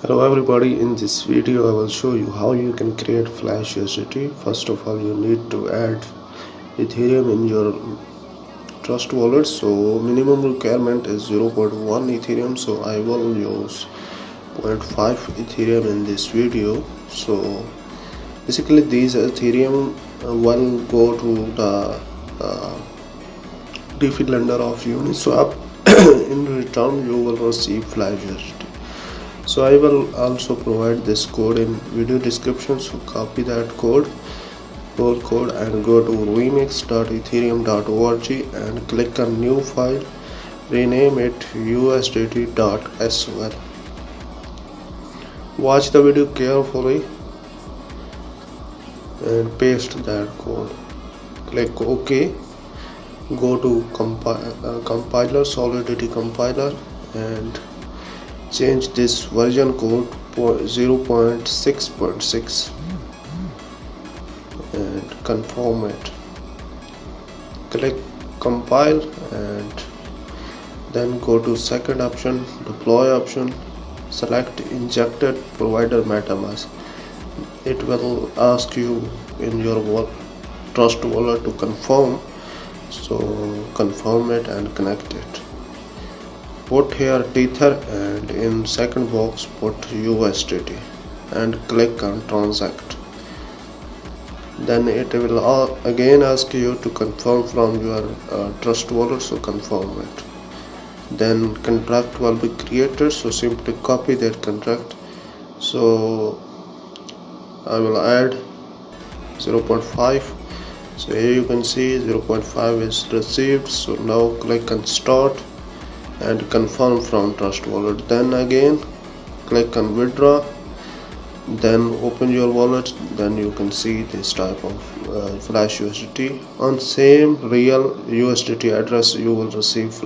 Hello everybody, in this video I will show you how you can create Flash USDT. First of all, you need to add Ethereum in your trust wallet. So minimum requirement is 0.1 Ethereum, so I will use 0.5 Ethereum in this video. So basically these Ethereum will go to the DeFi lender of Uniswap. In return you will receive Flash USDT. So I will also provide this code in video description, so copy that code, whole code, and go to remix.ethereum.org and click on new file, rename it usdt.sol. Watch the video carefully and paste that code. Click OK. Go to compiler, Solidity compiler, and change this version code 0.6.6 and confirm it. Click compile and then go to second option, deploy option, select injected provider MetaMask. It will ask you in your trust wallet to confirm, so confirm it and connect it. Put here Tether and in second box put USDT and click on transact. Then it will again ask you to confirm from your trust wallet, so confirm it. Then contract will be created, so simply copy that contract. So I will add 0.5. so here you can see 0.5 is received. So now click on start and confirm from trust wallet. Then again click on withdraw, then open your wallet. Then you can see this type of Flash USDT on same real USDT address. You will receive